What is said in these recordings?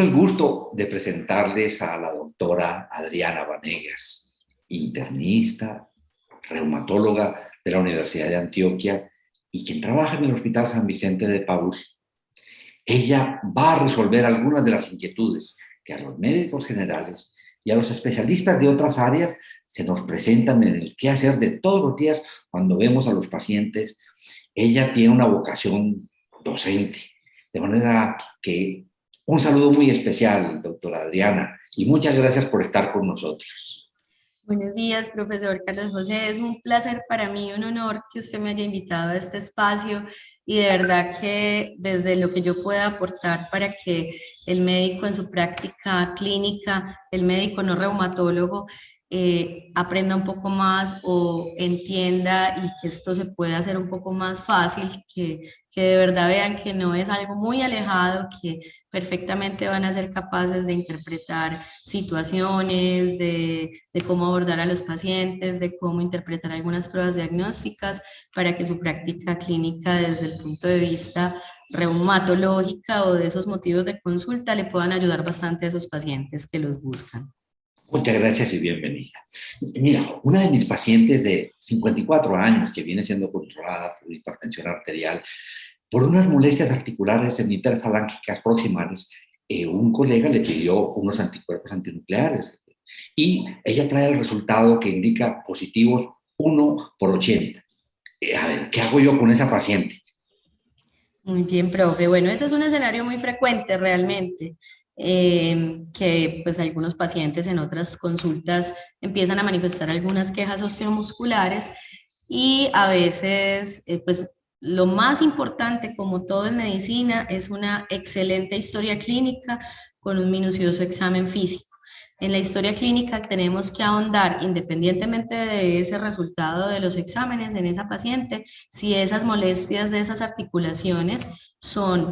Tengo el gusto de presentarles a la doctora Adriana Vanegas, internista, reumatóloga de la Universidad de Antioquia y quien trabaja en el Hospital San Vicente de Paúl. Ella va a resolver algunas de las inquietudes que a los médicos generales y a los especialistas de otras áreas se nos presentan en el qué hacer de todos los días cuando vemos a los pacientes. Ella tiene una vocación docente, de manera que un saludo muy especial, doctora Adriana, y muchas gracias por estar con nosotros. Buenos días, profesor Carlos José. Es un placer para mí, un honor que usted me haya invitado a este espacio y de verdad que desde lo que yo pueda aportar para que el médico en su práctica clínica, el médico no reumatólogo, aprenda un poco más o entienda y que esto se pueda hacer un poco más fácil, que de verdad vean que no es algo muy alejado, que perfectamente van a ser capaces de interpretar situaciones, de cómo abordar a los pacientes, de cómo interpretar algunas pruebas diagnósticas para que su práctica clínica desde el punto de vista reumatológica o de esos motivos de consulta le puedan ayudar bastante a esos pacientes que los buscan. Muchas gracias y bienvenida. Mira, una de mis pacientes de 54 años que viene siendo controlada por hipertensión arterial, por unas molestias articulares interfalángicas proximales, un colega le pidió unos anticuerpos antinucleares y ella trae el resultado que indica positivos 1/80. A ver, ¿qué hago yo con esa paciente? Muy bien, profe. Bueno, ese es un escenario muy frecuente realmente, que pues algunos pacientes en otras consultas empiezan a manifestar algunas quejas osteomusculares y a veces pues lo más importante, como todo en medicina, es una excelente historia clínica con un minucioso examen físico. En la historia clínica tenemos que ahondar, independientemente de ese resultado de los exámenes en esa paciente, si esas molestias de esas articulaciones son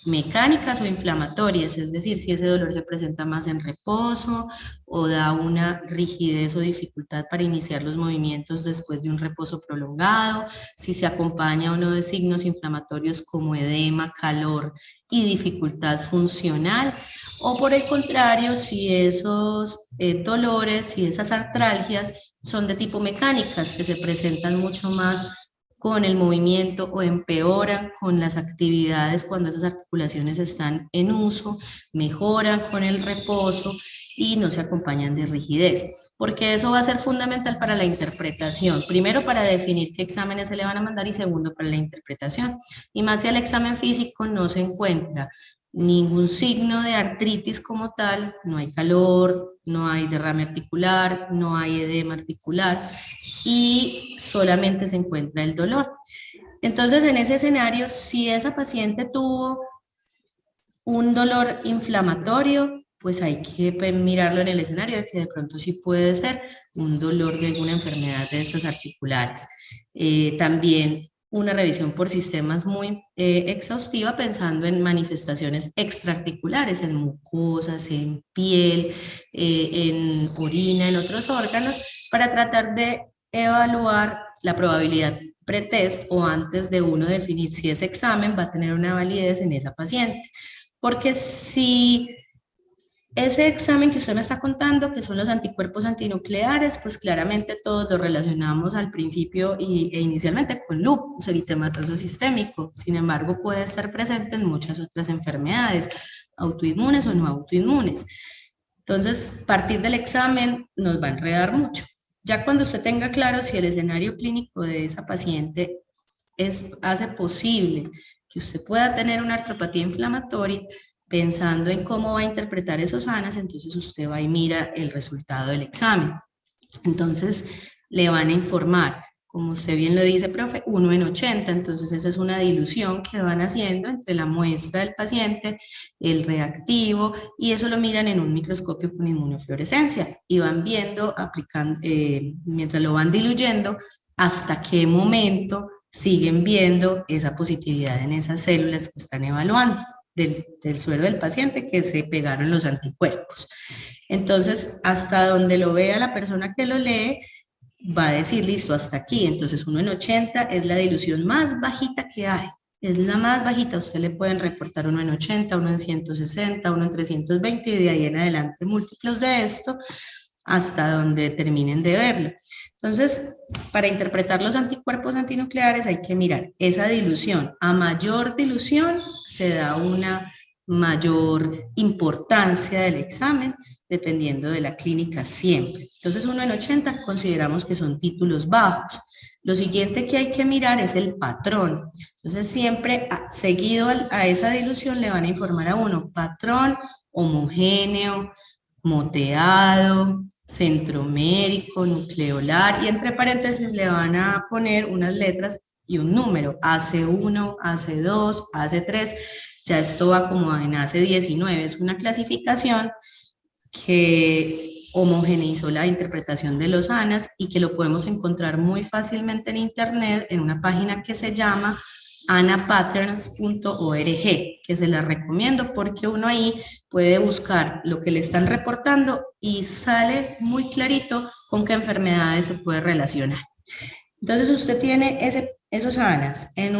mecánicas o inflamatorias, es decir, si ese dolor se presenta más en reposo o da una rigidez o dificultad para iniciar los movimientos después de un reposo prolongado, si se acompaña o no de signos inflamatorios como edema, calor y dificultad funcional, o por el contrario, si esos dolores y esas artralgias son de tipo mecánicas, que se presentan mucho más con el movimiento o empeoran con las actividades cuando esas articulaciones están en uso, mejoran con el reposo y no se acompañan de rigidez, porque eso va a ser fundamental para la interpretación. Primero, para definir qué exámenes se le van a mandar y segundo, para la interpretación. Y más si al examen físico no se encuentra ningún signo de artritis como tal, no hay calor, no hay derrame articular, no hay edema articular y solamente se encuentra el dolor. Entonces, en ese escenario, si esa paciente tuvo un dolor inflamatorio, pues hay que mirarlo en el escenario de que de pronto sí puede ser un dolor de alguna enfermedad de estas articulares. También una revisión por sistemas muy exhaustiva pensando en manifestaciones extraarticulares, en mucosas, en piel, en orina, en otros órganos, para tratar de evaluar la probabilidad pretest o antes de uno definir si ese examen va a tener una validez en esa paciente. Porque si ese examen que usted me está contando, que son los anticuerpos antinucleares, pues claramente todos lo relacionamos al principio e inicialmente con lupus eritematoso sistémico. Sin embargo, puede estar presente en muchas otras enfermedades, autoinmunes o no autoinmunes. Entonces, partir del examen nos va a enredar mucho. Ya cuando usted tenga claro si el escenario clínico de esa paciente hace posible que usted pueda tener una artropatía inflamatoria, pensando en cómo va a interpretar esos ANAS, entonces usted va y mira el resultado del examen. Entonces le van a informar, como usted bien lo dice, profe, 1/80, entonces esa es una dilución que van haciendo entre la muestra del paciente, el reactivo, y eso lo miran en un microscopio con inmunofluorescencia y van viendo, aplicando, mientras lo van diluyendo, hasta qué momento siguen viendo esa positividad en esas células que están evaluando del suero del paciente que se pegaron los anticuerpos. Entonces, hasta donde lo vea la persona que lo lee, va a decir, listo, hasta aquí. Entonces, 1/80 es la dilución más bajita que hay. es la más bajita. Usted le pueden reportar uno en 80, uno en 160, uno en 320 y de ahí en adelante múltiplos de esto hasta donde terminen de verlo. Entonces, para interpretar los anticuerpos antinucleares hay que mirar esa dilución. A mayor dilución se da una mayor importancia del examen, dependiendo de la clínica siempre. Entonces, 1 en 80 consideramos que son títulos bajos. Lo siguiente que hay que mirar es el patrón. Entonces, siempre seguido a esa dilución le van a informar a uno patrón homogéneo, moteado, centromérico, nucleolar, y entre paréntesis le van a poner unas letras y un número, AC1, AC2, AC3, ya esto va como en AC19, es una clasificación que homogeneizó la interpretación de los ANAS y que lo podemos encontrar muy fácilmente en internet en una página que se llama anapatterns.org, que se la recomiendo porque uno ahí puede buscar lo que le están reportando y sale muy clarito con qué enfermedades se puede relacionar. Entonces usted tiene esos ANAS en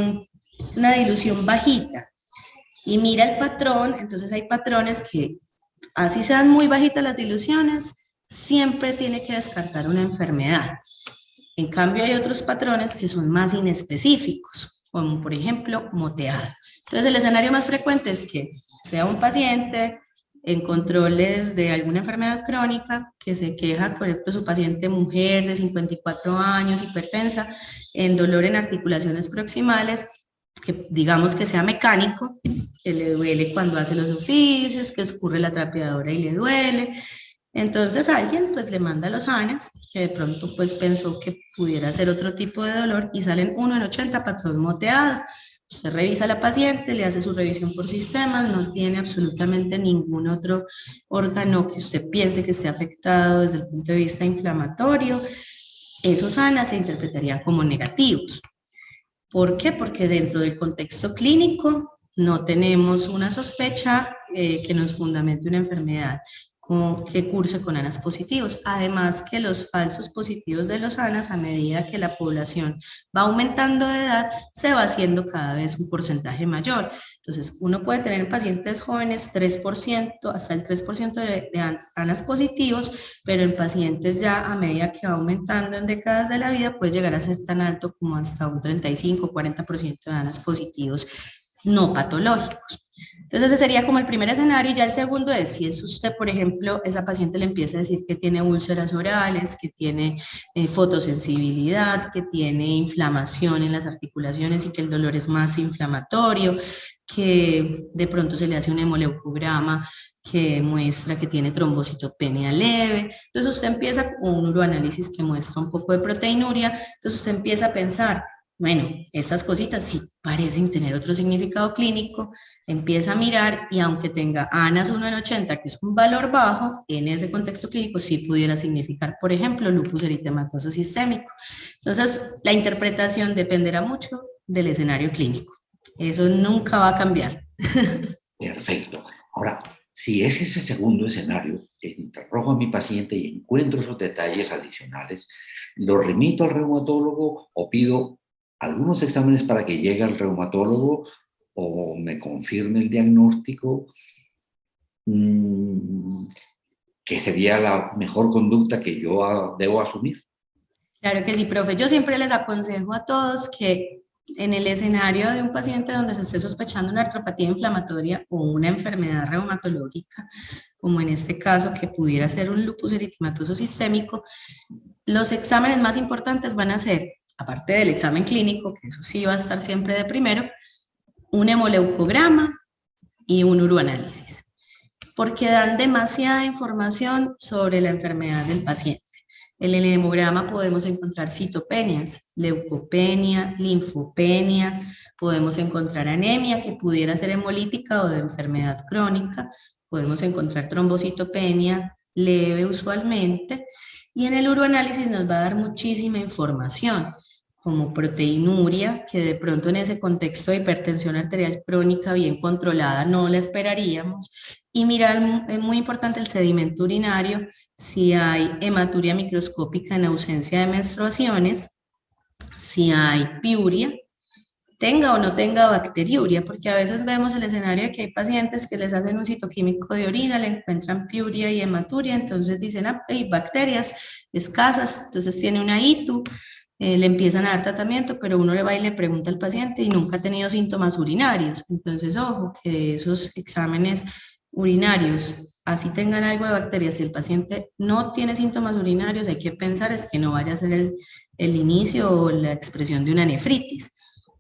una dilución bajita y mira el patrón. Entonces hay patrones que, así sean muy bajitas las diluciones, siempre tiene que descartar una enfermedad. En cambio hay otros patrones que son más inespecíficos, como por ejemplo moteado. Entonces el escenario más frecuente es que sea un paciente en controles de alguna enfermedad crónica que se queja, por ejemplo, su paciente mujer de 54 años, hipertensa, en dolor en articulaciones proximales, que digamos que sea mecánico, que le duele cuando hace los oficios, que escurre la trapeadora y le duele. Entonces alguien pues le manda los ANAS, que de pronto pues pensó que pudiera ser otro tipo de dolor y salen 1 en 80 patrón moteado. Usted revisa a la paciente, le hace su revisión por sistemas, no tiene absolutamente ningún otro órgano que usted piense que esté afectado desde el punto de vista inflamatorio. Esos ANAS se interpretarían como negativos. ¿Por qué? Porque dentro del contexto clínico no tenemos una sospecha que nos fundamente una enfermedad que curse con ANAS positivos. Además que los falsos positivos de los ANAS, a medida que la población va aumentando de edad, se va haciendo cada vez un porcentaje mayor. Entonces, uno puede tener en pacientes jóvenes 3%, hasta el 3% de ANAS positivos, pero en pacientes ya a medida que va aumentando en décadas de la vida puede llegar a ser tan alto como hasta un 35-40% de ANAS positivos no patológicos. Entonces ese sería como el primer escenario. Y ya el segundo es, si es usted, por ejemplo, esa paciente le empieza a decir que tiene úlceras orales, que tiene fotosensibilidad, que tiene inflamación en las articulaciones y que el dolor es más inflamatorio, que de pronto se le hace un hemoleucograma que muestra que tiene trombocitopenia leve. Entonces usted empieza con un uroanálisis que muestra un poco de proteinuria. Entonces usted empieza a pensar, bueno, estas cositas sí parecen tener otro significado clínico, empieza a mirar y aunque tenga ANAS 1 en 80, que es un valor bajo, en ese contexto clínico sí pudiera significar, por ejemplo, lupus eritematoso sistémico. Entonces, la interpretación dependerá mucho del escenario clínico. Eso nunca va a cambiar. Perfecto. Ahora, si es ese segundo escenario, interrogo a mi paciente y encuentro esos detalles adicionales, ¿lo remito al reumatólogo o pido algunos exámenes para que llegue al reumatólogo o me confirme el diagnóstico? ¿Qué sería la mejor conducta que yo debo asumir? Claro que sí, profe. Yo siempre les aconsejo a todos que en el escenario de un paciente donde se esté sospechando una artropatía inflamatoria o una enfermedad reumatológica, como en este caso que pudiera ser un lupus eritematoso sistémico, los exámenes más importantes van a ser, aparte del examen clínico, que eso sí va a estar siempre de primero, un hemoleucograma y un uroanálisis, porque dan demasiada información sobre la enfermedad del paciente. En el hemograma podemos encontrar citopenias, leucopenia, linfopenia, podemos encontrar anemia que pudiera ser hemolítica o de enfermedad crónica, podemos encontrar trombocitopenia leve usualmente, y en el uroanálisis nos va a dar muchísima información, como proteinuria, que de pronto en ese contexto de hipertensión arterial crónica bien controlada no la esperaríamos, y mirar, es muy importante el sedimento urinario, si hay hematuria microscópica en ausencia de menstruaciones, si hay piuria, tenga o no tenga bacteriuria, porque a veces vemos el escenario de que hay pacientes que les hacen un citoquímico de orina, le encuentran piuria y hematuria, entonces dicen, ah, hay bacterias escasas, entonces tiene una ITU, le empiezan a dar tratamiento, pero uno le va y le pregunta al paciente y nunca ha tenido síntomas urinarios. Entonces, ojo, que esos exámenes urinarios, así tengan algo de bacterias, si el paciente no tiene síntomas urinarios, hay que pensar es que no vaya a ser el inicio o la expresión de una nefritis.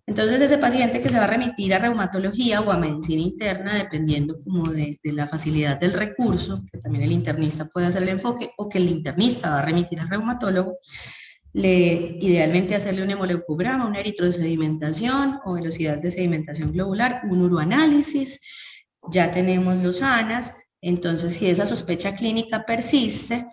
Entonces, ese paciente que se va a remitir a reumatología o a medicina interna, dependiendo como de la facilidad del recurso, que también el internista puede hacer el enfoque, o que el internista va a remitir al reumatólogo, idealmente hacerle un hemoleucograma, una eritrosedimentación o velocidad de sedimentación globular, un uroanálisis, ya tenemos los ANAS, entonces si esa sospecha clínica persiste,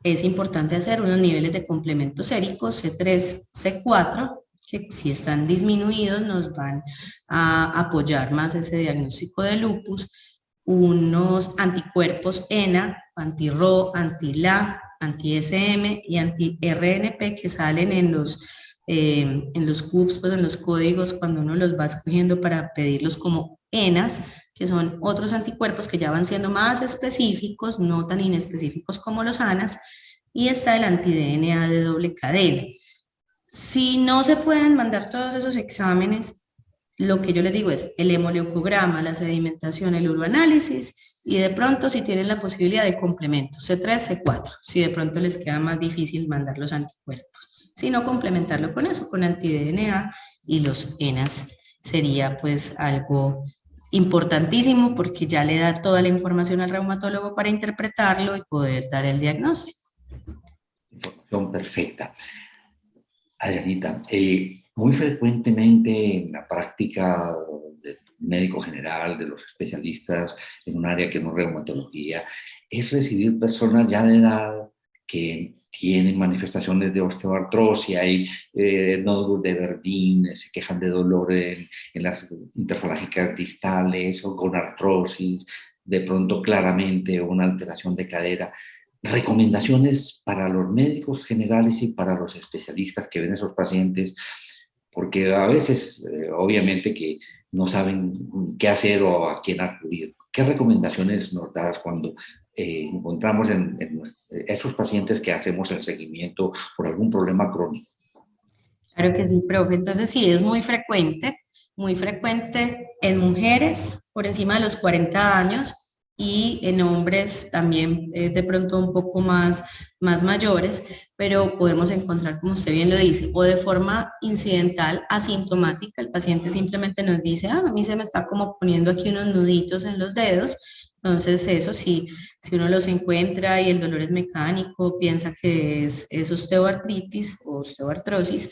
es importante hacer unos niveles de complementos séricos C3, C4, que si están disminuidos nos van a apoyar más ese diagnóstico de lupus, unos anticuerpos ENA, anti-RO, anti-LA, anti-SM y anti-RNP que salen en los CUPs, pues en los códigos, cuando uno los va escogiendo para pedirlos como ENAs, que son otros anticuerpos que ya van siendo más específicos, no tan inespecíficos como los ANAs, y está el anti-DNA de doble cadena. Si no se pueden mandar todos esos exámenes, lo que yo les digo es el hemoleucograma, la sedimentación, el uroanálisis, y de pronto si tienen la posibilidad de complementos, C3, C4, si de pronto les queda más difícil mandar los anticuerpos, sino complementarlo con eso, con anti-DNA y los ENAs, sería pues algo importantísimo porque ya le da toda la información al reumatólogo para interpretarlo y poder dar el diagnóstico. Información perfecta. Adrianita, muy frecuentemente en la práctica del médico general, de los especialistas en un área que no es reumatología, es recibir personas ya de edad que tienen manifestaciones de osteoartrosis, hay nódulos de Verdín, se quejan de dolor en las interfalángicas distales o con artrosis, de pronto claramente una alteración de cadera. Recomendaciones para los médicos generales y para los especialistas que ven a esos pacientes, porque a veces, obviamente, que no saben qué hacer o a quién acudir. ¿Qué recomendaciones nos das cuando encontramos en esos pacientes que hacemos el seguimiento por algún problema crónico? Claro que sí, profe. Entonces sí, es muy frecuente en mujeres por encima de los 40 años y en hombres también de pronto un poco más mayores, pero podemos encontrar, como usted bien lo dice, o de forma incidental, asintomática, el paciente simplemente nos dice, ah, a mí se me está como poniendo aquí unos nuditos en los dedos, entonces eso sí, si uno los encuentra y el dolor es mecánico, piensa que es osteoartritis o osteoartrosis.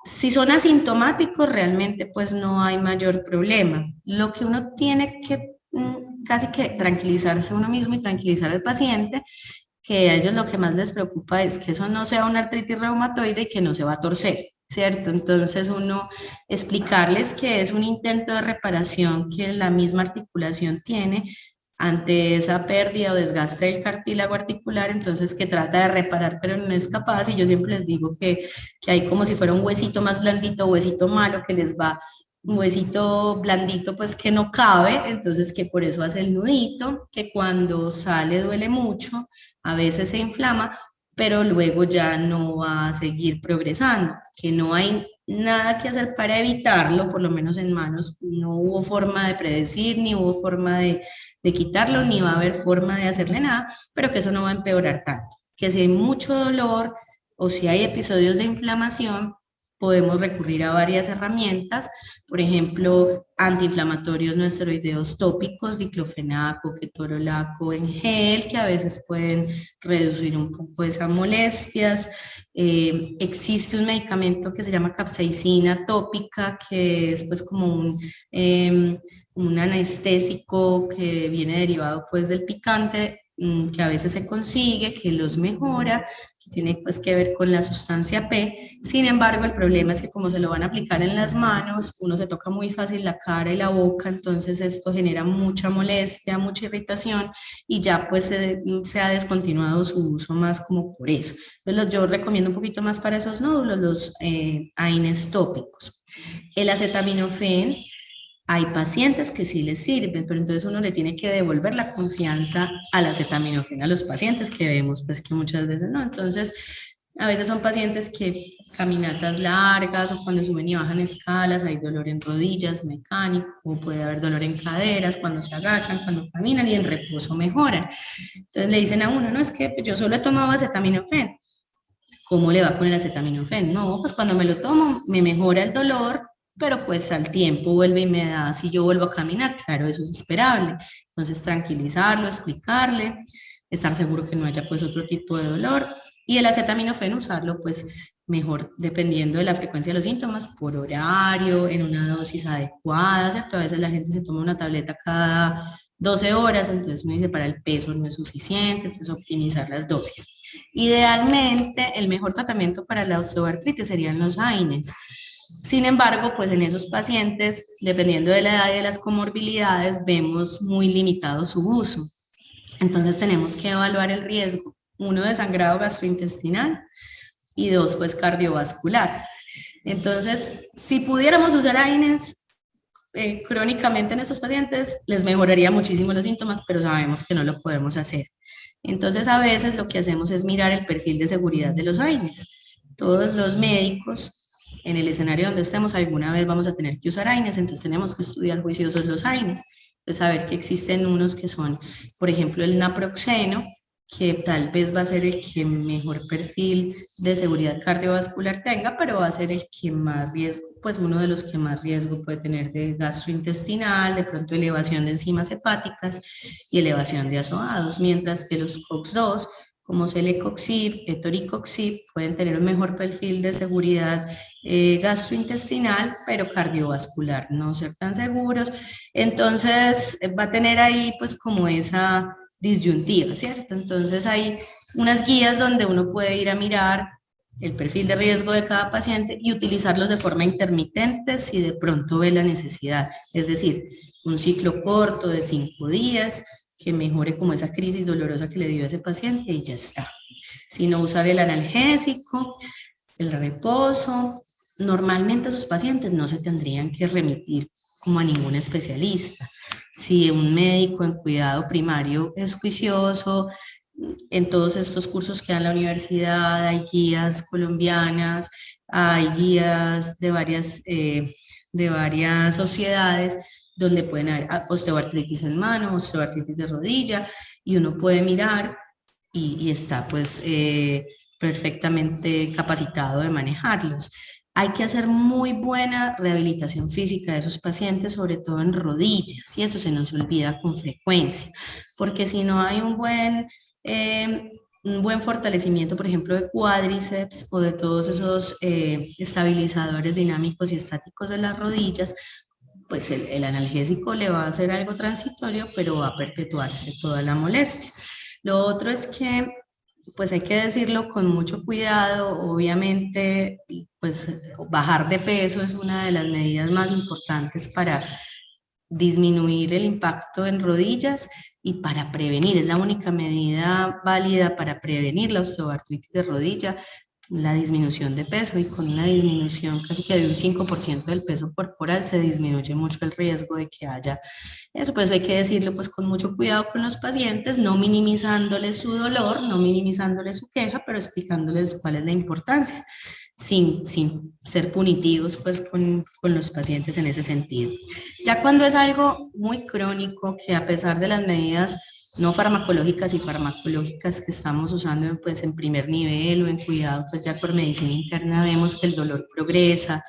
Si son asintomáticos, realmente pues no hay mayor problema. Lo que uno tiene que casi que tranquilizarse uno mismo y tranquilizar al paciente, que a ellos lo que más les preocupa es que eso no sea una artritis reumatoide y que no se va a torcer, ¿cierto? Entonces uno explicarles que es un intento de reparación que la misma articulación tiene ante esa pérdida o desgaste del cartílago articular, entonces que trata de reparar pero no es capaz, y yo siempre les digo que hay como si fuera un huesito más blandito, huesito malo que les va, un huesito blandito pues que no cabe, entonces que por eso hace el nudito, que cuando sale duele mucho, a veces se inflama, pero luego ya no va a seguir progresando, que no hay nada que hacer para evitarlo, por lo menos en manos no hubo forma de predecir, ni hubo forma de quitarlo, ni va a haber forma de hacerle nada, pero que eso no va a empeorar tanto, que si hay mucho dolor o si hay episodios de inflamación, podemos recurrir a varias herramientas, por ejemplo, antiinflamatorios no esteroideos tópicos, diclofenaco, ketorolaco en gel, que a veces pueden reducir un poco esas molestias. Existe un medicamento que se llama capsaicina tópica, que es pues como un anestésico que viene derivado pues del picante, que a veces se consigue, que los mejora, que tiene pues que ver con la sustancia P. Sin embargo, el problema es que como se lo van a aplicar en las manos, uno se toca muy fácil la cara y la boca, entonces esto genera mucha molestia, mucha irritación y ya pues se ha descontinuado su uso más como por eso. Entonces yo recomiendo un poquito más para esos nódulos los AINES tópicos. El acetaminofén, hay pacientes que sí les sirven, pero entonces uno le tiene que devolver la confianza al acetaminofén a los pacientes que vemos, pues que muchas veces no. Entonces, a veces son pacientes que caminatas largas o cuando suben y bajan escalas hay dolor en rodillas mecánico, o puede haber dolor en caderas cuando se agachan, cuando caminan y en reposo mejoran. Entonces le dicen a uno, no, es que yo solo he tomado acetaminofén. ¿Cómo le va con el acetaminofén? No, pues cuando me lo tomo me mejora el dolor, pero pues al tiempo vuelve y me da, si yo vuelvo a caminar, claro, eso es esperable. Entonces tranquilizarlo, explicarle, estar seguro que no haya pues otro tipo de dolor y el acetaminofén usarlo pues mejor dependiendo de la frecuencia de los síntomas, por horario, en una dosis adecuada, ¿cierto? A veces la gente se toma una tableta cada 12 horas, entonces uno dice para el peso no es suficiente, entonces optimizar las dosis. Idealmente, el mejor tratamiento para la osteoartritis serían los AINES. Sin embargo, pues en esos pacientes, dependiendo de la edad y de las comorbilidades, vemos muy limitado su uso. Entonces tenemos que evaluar el riesgo, uno de sangrado gastrointestinal y dos, pues cardiovascular. Entonces, si pudiéramos usar AINES crónicamente en estos pacientes, les mejoraría muchísimo los síntomas, pero sabemos que no lo podemos hacer. Entonces, a veces lo que hacemos es mirar el perfil de seguridad de los AINES. Todos los médicos, en el escenario donde estemos, alguna vez vamos a tener que usar AINES, entonces tenemos que estudiar juiciosos los AINES. Entonces, saber que existen unos que son, por ejemplo, el naproxeno, que tal vez va a ser el que mejor perfil de seguridad cardiovascular tenga, pero va a ser el que más riesgo, pues uno de los que más riesgo puede tener de gastrointestinal, de pronto elevación de enzimas hepáticas y elevación de azoados, mientras que los COX-2, como celecoxib, etoricoxib, pueden tener un mejor perfil de seguridad gastrointestinal, pero cardiovascular, no ser tan seguros. Entonces, va a tener ahí pues como esa disyuntiva, ¿cierto? Entonces hay unas guías donde uno puede ir a mirar el perfil de riesgo de cada paciente y utilizarlos de forma intermitente si de pronto ve la necesidad. Es decir, un ciclo corto de 5 días que mejore como esa crisis dolorosa que le dio a ese paciente y ya está. Si no, usar el analgésico, el reposo. Normalmente esos pacientes no se tendrían que remitir como a ningún especialista. Si un médico en cuidado primario es juicioso, en todos estos cursos que da la universidad hay guías colombianas, hay guías de varias sociedades donde pueden haber osteoartritis en mano, osteoartritis de rodilla, y uno puede mirar y está pues perfectamente capacitado de manejarlos. Hay que hacer muy buena rehabilitación física de esos pacientes, sobre todo en rodillas, y eso se nos olvida con frecuencia, porque si no hay un buen fortalecimiento, por ejemplo, de cuádriceps o de todos esos estabilizadores dinámicos y estáticos de las rodillas, pues el analgésico le va a hacer algo transitorio, pero va a perpetuarse toda la molestia. Lo otro es que pues hay que decirlo con mucho cuidado, obviamente, pues bajar de peso es una de las medidas más importantes para disminuir el impacto en rodillas y para prevenir, es la única medida válida para prevenir la osteoartritis de rodilla, la disminución de peso, y con una disminución casi que de un 5% del peso corporal se disminuye mucho el riesgo de que haya eso. Pues hay que decirlo pues con mucho cuidado con los pacientes, no minimizándoles su dolor, no minimizándoles su queja, pero explicándoles cuál es la importancia, sin ser punitivos pues con los pacientes en ese sentido. Ya cuando es algo muy crónico, que a pesar de las medidas no farmacológicas y farmacológicas que estamos usando pues en primer nivel o en cuidado pues ya por medicina interna, vemos que el dolor progresa,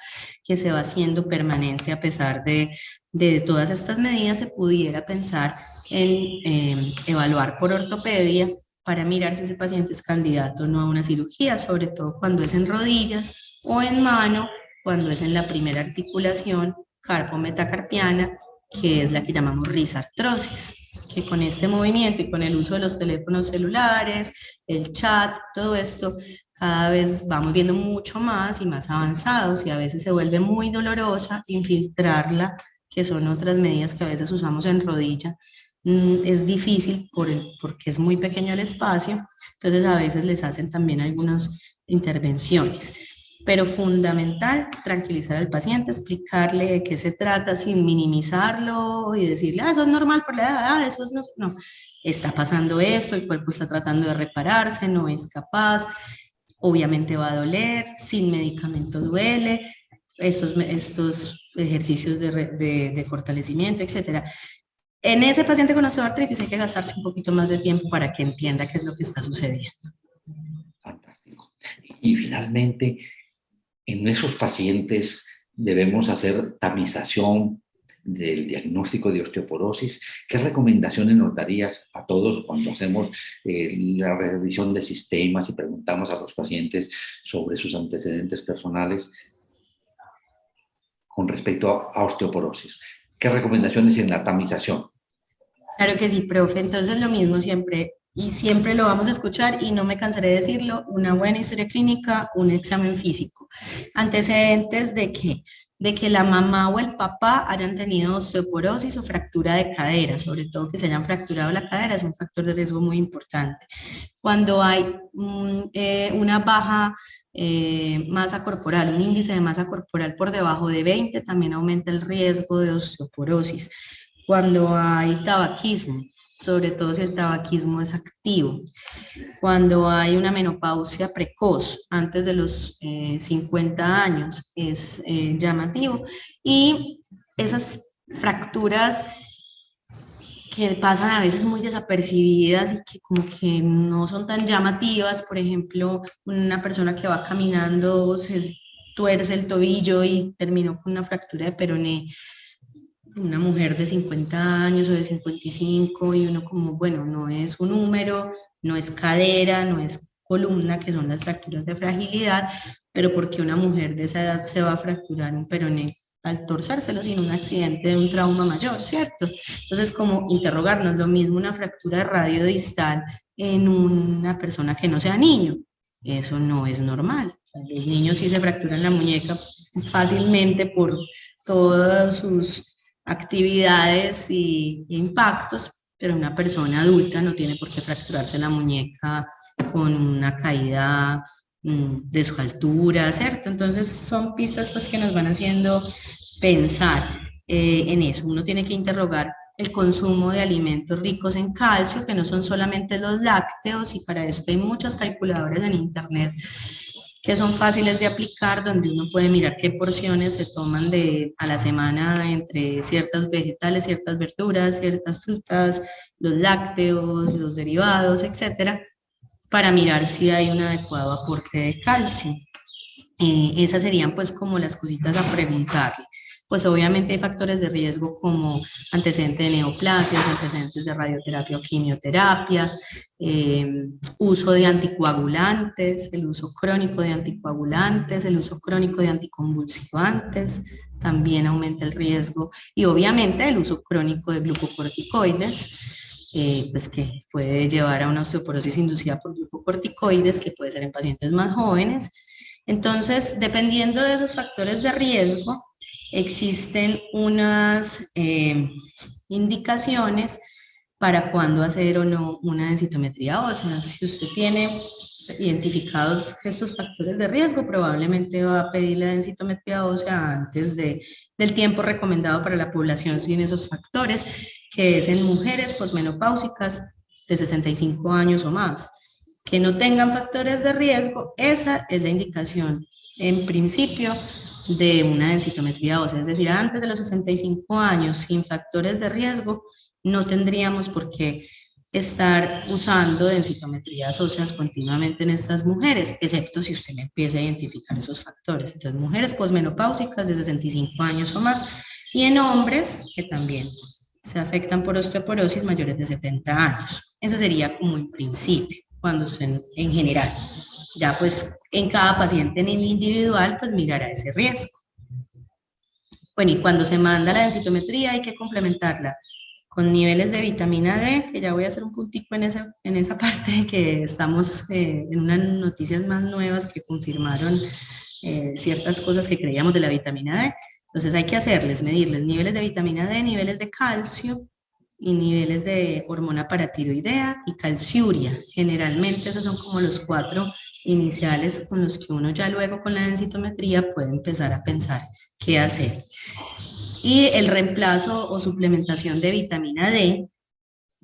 que se va haciendo permanente a pesar de todas estas medidas, se pudiera pensar en evaluar por ortopedia para mirar si ese paciente es candidato o no a una cirugía, sobre todo cuando es en rodillas o en mano, cuando es en la primera articulación carpo-metacarpiana, que es la que llamamos risartrosis, que con este movimiento y con el uso de los teléfonos celulares, el chat, todo esto, cada vez vamos viendo mucho más y más avanzados, y a veces se vuelve muy dolorosa infiltrarla, que son otras medidas que a veces usamos en rodilla. Es difícil porque es muy pequeño el espacio, entonces a veces les hacen también algunas intervenciones. pero fundamental tranquilizar al paciente, explicarle de qué se trata sin minimizarlo y decirle, eso es normal por la edad, eso es no, está pasando esto, el cuerpo está tratando de repararse, no es capaz, obviamente va a doler, sin medicamento duele, estos ejercicios de fortalecimiento, etcétera. En ese paciente con osteoartritis hay que gastarse un poquito más de tiempo para que entienda qué es lo que está sucediendo. Fantástico. Y finalmente, en esos pacientes debemos hacer tamización del diagnóstico de osteoporosis. ¿Qué recomendaciones nos darías a todos cuando hacemos la revisión de sistemas y preguntamos a los pacientes sobre sus antecedentes personales con respecto a osteoporosis? ¿Qué recomendaciones en la tamización? Claro que sí, profe. Entonces lo mismo siempre, y siempre lo vamos a escuchar y no me cansaré de decirlo, una buena historia clínica, un examen físico. Antecedentes de que la mamá o el papá hayan tenido osteoporosis o fractura de cadera, sobre todo que se hayan fracturado la cadera, es un factor de riesgo muy importante. Cuando hay una baja masa corporal, un índice de masa corporal por debajo de 20, también aumenta el riesgo de osteoporosis. Cuando hay tabaquismo, sobre todo si el tabaquismo es activo, cuando hay una menopausia precoz, antes de los 50 años, es llamativo, y esas fracturas que pasan a veces muy desapercibidas y que como que no son tan llamativas, por ejemplo, una persona que va caminando se tuerce el tobillo y terminó con una fractura de peroné, una mujer de 50 años o de 55 y uno como, bueno, no es un húmero, no es cadera, no es columna, que son las fracturas de fragilidad, pero ¿por qué una mujer de esa edad se va a fracturar un peroné al torcérselo sin un accidente de un trauma mayor, ¿cierto? Entonces, como interrogarnos, lo mismo una fractura de radio distal en una persona que no sea niño, eso no es normal. Los niños sí se fracturan la muñeca fácilmente por todos sus actividades y impactos, pero una persona adulta no tiene por qué fracturarse la muñeca con una caída de su altura, ¿cierto? Entonces son pistas pues que nos van haciendo pensar en eso. Uno tiene que interrogar el consumo de alimentos ricos en calcio, que no son solamente los lácteos, y para esto hay muchas calculadoras en internet que son fáciles de aplicar, donde uno puede mirar qué porciones se toman a la semana entre ciertas vegetales, ciertas verduras, ciertas frutas, los lácteos, los derivados, etcétera, para mirar si hay un adecuado aporte de calcio. Esas serían pues como las cositas a preguntarle. Pues obviamente hay factores de riesgo como antecedentes de neoplasias, antecedentes de radioterapia o quimioterapia, uso de anticoagulantes, el uso crónico de anticoagulantes, el uso crónico de anticonvulsivantes, también aumenta el riesgo, y obviamente el uso crónico de glucocorticoides, pues que puede llevar a una osteoporosis inducida por glucocorticoides, que puede ser en pacientes más jóvenes. Entonces, dependiendo de esos factores de riesgo, existen unas indicaciones para cuándo hacer o no una densitometría ósea. Si usted tiene identificados estos factores de riesgo, probablemente va a pedir la densitometría ósea antes del tiempo recomendado para la población sin esos factores, que es en mujeres posmenopáusicas de 65 años o más. Que no tengan factores de riesgo, esa es la indicación en principio de una densitometría ósea, es decir, antes de los 65 años sin factores de riesgo, no tendríamos por qué estar usando densitometrías óseas continuamente en estas mujeres, excepto si usted empieza a identificar esos factores. Entonces, mujeres posmenopáusicas de 65 años o más, y en hombres que también se afectan por osteoporosis mayores de 70 años. Ese sería como el principio, cuando usted en general. Ya pues en cada paciente en el individual pues mirará ese riesgo. Bueno, y cuando se manda la densitometría hay que complementarla con niveles de vitamina D, que ya voy a hacer un puntico en esa parte, que estamos en unas noticias más nuevas que confirmaron ciertas cosas que creíamos de la vitamina D. Entonces hay que medirles niveles de vitamina D, niveles de calcio y niveles de hormona paratiroidea y calciuria. Generalmente esos son como los 4 iniciales con los que uno ya luego con la densitometría puede empezar a pensar qué hacer. Y el reemplazo o suplementación de vitamina D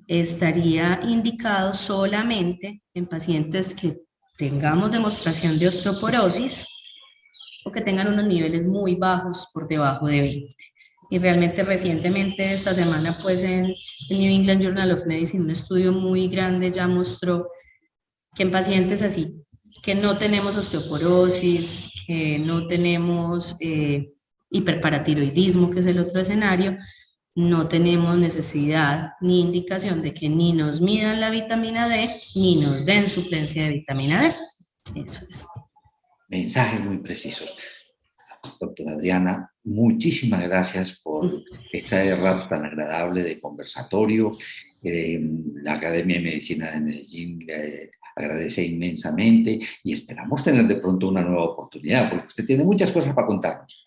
estaría indicado solamente en pacientes que tengamos demostración de osteoporosis o que tengan unos niveles muy bajos por debajo de 20. Y realmente recientemente, esta semana, pues en el New England Journal of Medicine, un estudio muy grande ya mostró que en pacientes así, que no tenemos osteoporosis, que no tenemos hiperparatiroidismo, que es el otro escenario, no tenemos necesidad ni indicación de que ni nos midan la vitamina D, ni nos den suplencia de vitamina D. Eso es. Mensajes muy precisos. Doctora Adriana, muchísimas gracias por este rato tan agradable de conversatorio. La Academia de Medicina de Medellín le agradece inmensamente y esperamos tener de pronto una nueva oportunidad, porque usted tiene muchas cosas para contarnos.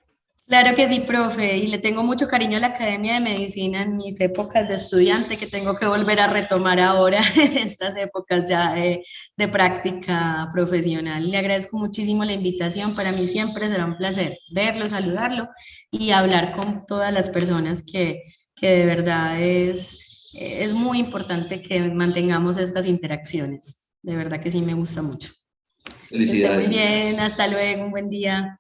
Claro que sí, profe, y le tengo mucho cariño a la Academia de Medicina en mis épocas de estudiante, que tengo que volver a retomar ahora en estas épocas ya de práctica profesional. Le agradezco muchísimo la invitación, para mí siempre será un placer verlo, saludarlo y hablar con todas las personas que de verdad es muy importante que mantengamos estas interacciones. De verdad que sí me gusta mucho. Que esté muy Felicidades. bien, hasta luego, un buen día.